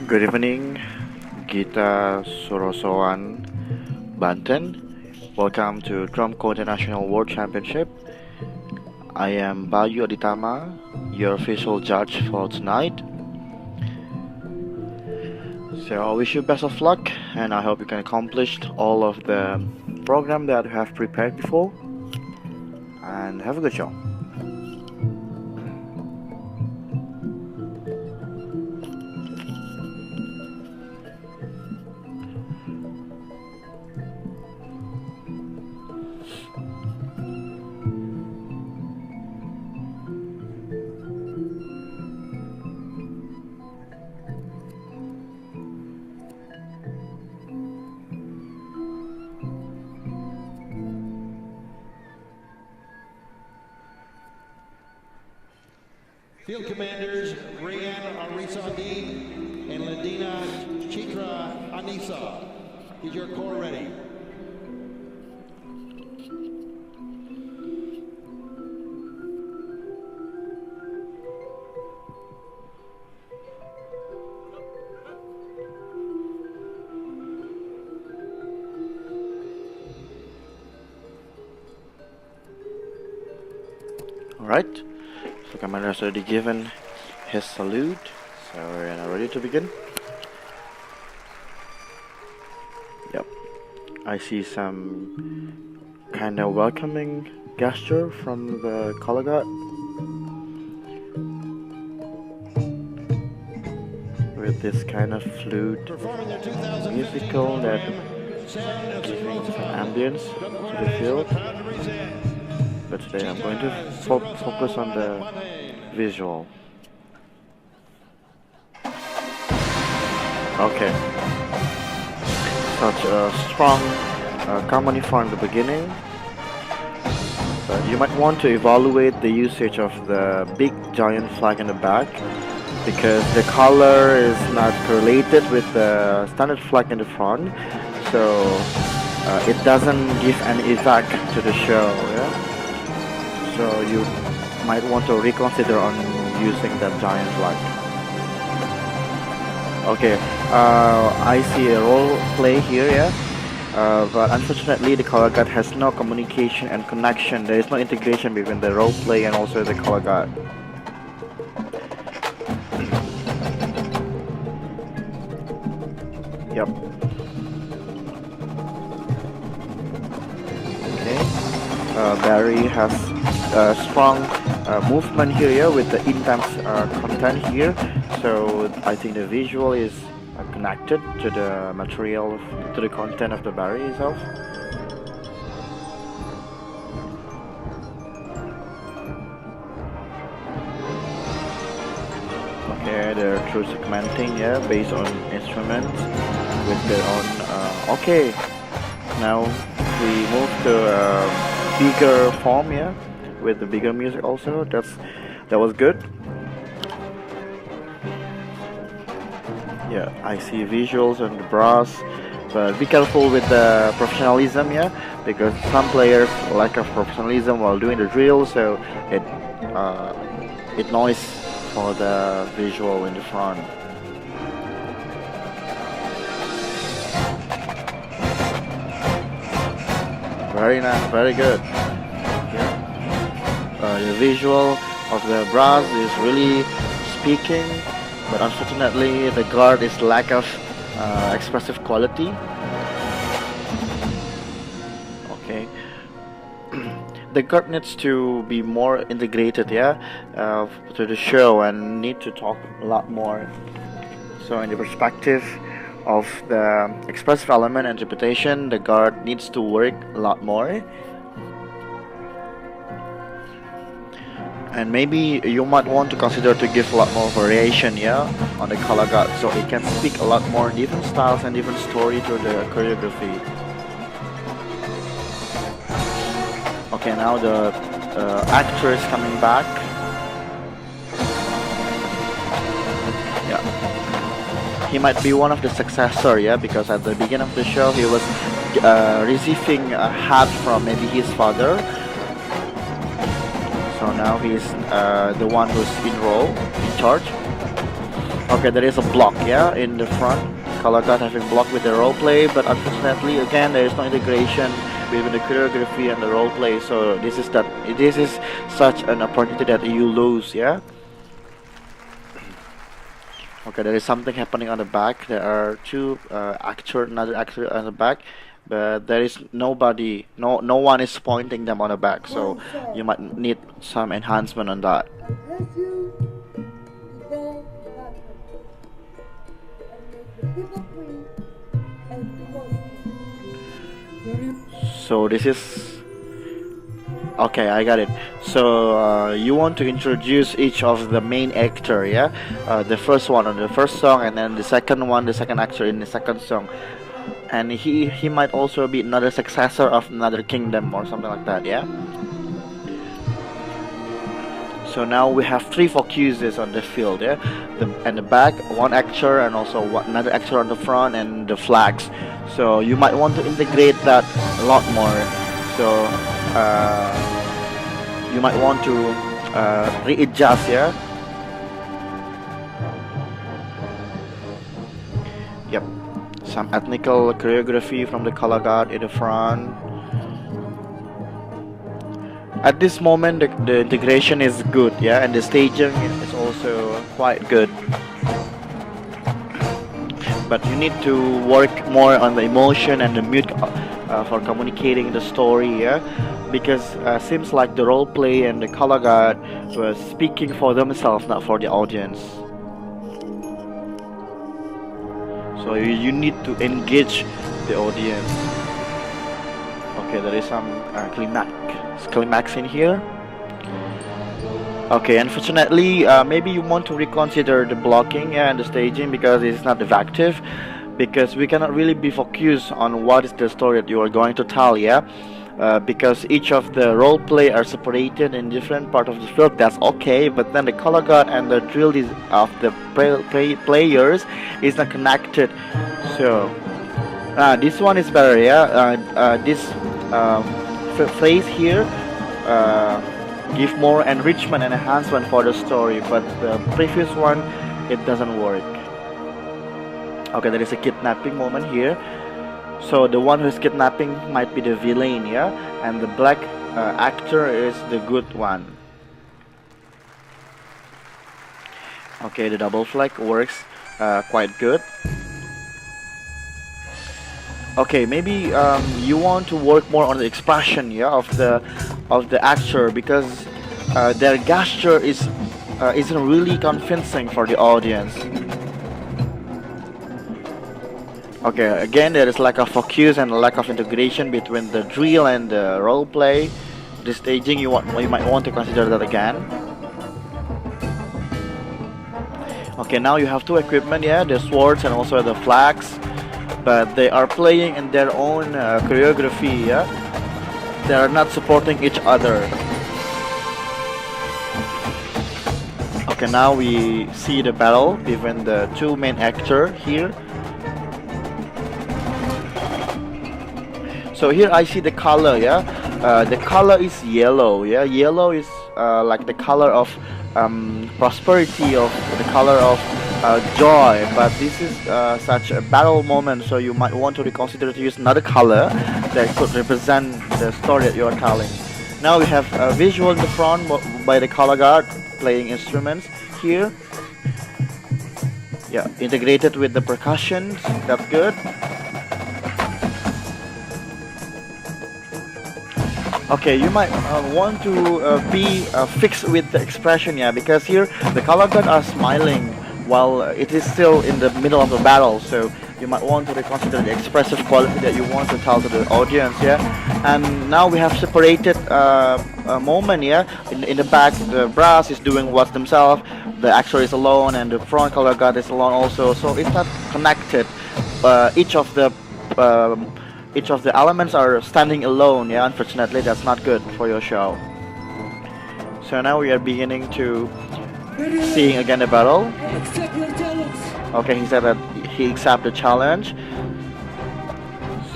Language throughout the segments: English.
Good evening, Gita SUROSOWAN, Banten. Welcome to Drum Corps International World Championship. I am Bayu Adhitama, your official judge for tonight. So I wish you best of luck, and I hope you can accomplish all of the program that you have prepared before. And have a good show. Field Commanders Rayan Arisandin and Ladina Chitra Anissa. Is your corps ready? Alright, so commander has already given his salute, so we're now ready to begin. Yep, I see some kind of welcoming gesture from the color guard with this kind of flute musical that giving some ambience to the field. But today I'm going to focus on the visual. Okay, such a strong harmony from the beginning. But you might want to evaluate the usage of the big giant flag in the back, because the color is not correlated with the standard flag in the front, so it doesn't give any effect to the show. Yeah? So you might want to reconsider on using that giant flag. Okay, I see a role play here, yeah. But unfortunately the color guard has no communication and connection. There is no integration between the role play and also the color guard. Yep. Okay. Barry has strong movement here, yeah, with the intense content here. So I think the visual is connected to the material, to the content of the Barry itself. Okay, they're through segmenting, yeah, based on instruments with their own. Okay, now we move to bigger form, yeah, with the bigger music also. That was good. Yeah, I see visuals on the brass, but be careful with the professionalism, yeah, because some players lack of professionalism while doing the drill, so it noise for the visual in the front. Very nice, very good. Yeah. The visual of the brass is really speaking, but unfortunately the guard is lack of expressive quality. Okay. The guard needs to be more integrated, yeah, to the show, and need to talk a lot more. So in the perspective of the expressive element and interpretation, the guard needs to work a lot more. And maybe you might want to consider to give a lot more variation, yeah, on the color guard, so it can speak a lot more different styles and different story to the choreography. Okay, now the actor is coming back. Yeah, he might be one of the successor, yeah, because at the beginning of the show he was receiving a hat from maybe his father. So now he's the one who's in charge. Okay, there is a block, yeah, in the front. Color guard having block with the role play, but unfortunately, again, there is no integration between the choreography and the role play. So this is such an opportunity that you lose, yeah. Okay, there is something happening on the back. There are another actor on the back, but there is nobody, no one is pointing them on the back. So you might need some enhancement on that. So this is okay. I got it. So you want to introduce each of the main actor, yeah? The first one on the first song, and then the second one, the second actor in the second song, and he might also be another successor of another kingdom or something like that, yeah. So now we have three focuses on the field, yeah. The back, one actor, and also another actor on the front, and the flags. So you might want to integrate that a lot more. So you might want to readjust, yeah. Yep, some ethnical choreography from the color guard in the front. At this moment, the integration is good, yeah, and the staging is also quite good. But you need to work more on the emotion and the mood for communicating the story, yeah, because seems like the role play and the color guard was speaking for themselves, not for the audience. So you need to engage the audience. Okay, there is some climax in here. Okay, unfortunately, maybe you want to reconsider the blocking and the staging because it's not effective, because we cannot really be focused on what is the story that you are going to tell, yeah. Because each of the role play are separated in different part of the field. That's okay, but then the color guard and the drill of the players is not connected. So this one is better, yeah. This phrase here give more enrichment and enhancement for the story, but the previous one, it doesn't work. Okay, there is a kidnapping moment here. So the one who's kidnapping might be the villain, yeah, and the black actor is the good one. Okay, the double flag works quite good. Okay, maybe you want to work more on the expression, yeah, of the actor, because their gesture isn't really convincing for the audience. Okay, again, there is lack of focus and lack of integration between the drill and the role play. The staging, you might want to consider that again. Okay, now you have two equipment, yeah, the swords and also the flags, but they are playing in their own choreography, yeah. They are not supporting each other. Okay, now we see the battle between the two main actors here. So here I see the color, yeah. The color is yellow, yeah. Yellow is like the color of prosperity, of the color of joy. But this is such a battle moment, so you might want to reconsider to use another color that could represent the story that you are telling. Now we have a visual in the front by the color guard playing instruments here. Yeah, integrated with the percussions. That's good. Okay, you might want to be fixed with the expression, yeah, because here the color guard are smiling while it is still in the middle of the battle, so you might want to reconsider the expressive quality that you want to tell to the audience, yeah. And now we have separated a moment, yeah. In the back, the brass is doing what's themselves, the actor is alone, and the front color guard is alone also, so it's not connected. Each of the elements are standing alone, yeah. Unfortunately, that's not good for your show. So now we are beginning to seeing again the battle. Okay, he said that he accepts the challenge.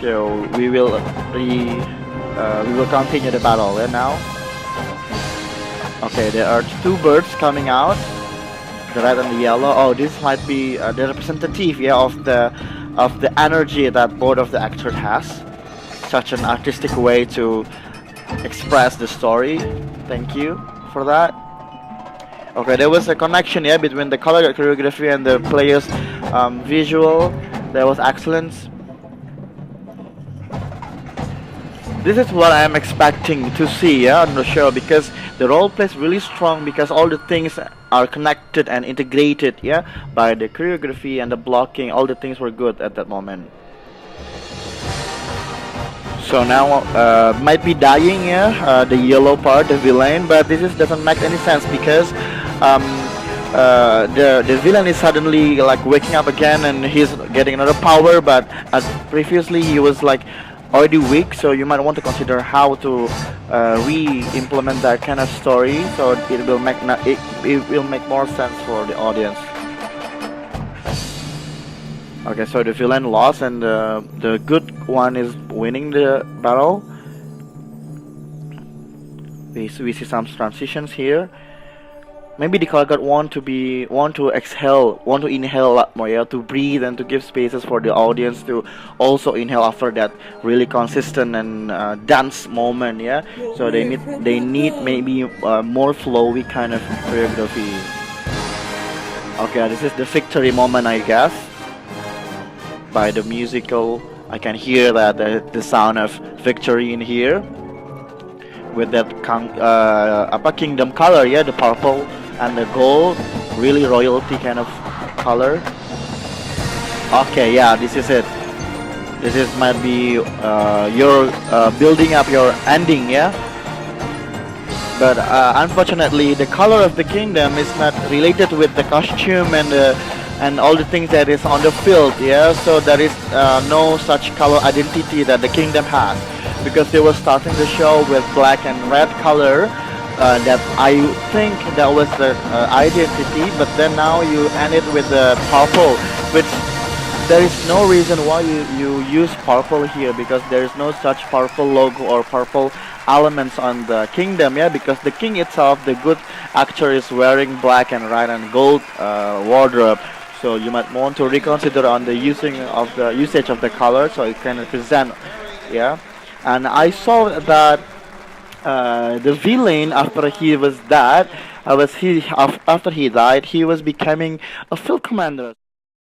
So we will continue the battle, yeah, now. Okay, there are two birds coming out. the red and the yellow. Oh, this might be the representative, yeah, of the energy that both of the actors has. Such an artistic way to express the story. Thank you for that. Okay, there was a connection, yeah, between the color choreography and the players' visual. There was excellence. This is what I am expecting to see, yeah, on the show, because the role play is really strong because all the things are connected and integrated, yeah, by the choreography and the blocking. All the things were good at that moment. So now might be dying, yeah, the yellow part, the villain, but this is, doesn't make any sense because um, the villain is suddenly like waking up again and he's getting another power, but as previously he was like already weak. So you might want to consider how to re-implement that kind of story, so it will make it will make more sense for the audience. Okay, so the villain lost and the good one is winning the battle. We see some transitions here. Maybe the color guard want to exhale, want to inhale a lot more, yeah, to breathe and to give spaces for the audience to also inhale after that really consistent and dance moment, yeah. So they need maybe more flowy kind of choreography. Okay, this is the victory moment, I guess. By the musical, I can hear that the sound of victory in here with that kingdom color, yeah, the purple and the gold, really royalty kind of color. Okay, yeah, this is it. This is might be your building up your ending, yeah. But unfortunately, the color of the kingdom is not related with the costume and all the things that is on the field, yeah. So there is no such color identity that the kingdom has, because they were starting the show with black and red color. That I think that was the identity, but then now you end it with the purple, which there is no reason why you use purple here, because there is no such purple logo or purple elements on the kingdom, yeah, because the king itself, the good actor, is wearing black and red and gold wardrobe. So you might want to reconsider on the usage of the color, so it can represent, yeah. And I saw that the villain, after he was dead, after he died, he was becoming a field commander.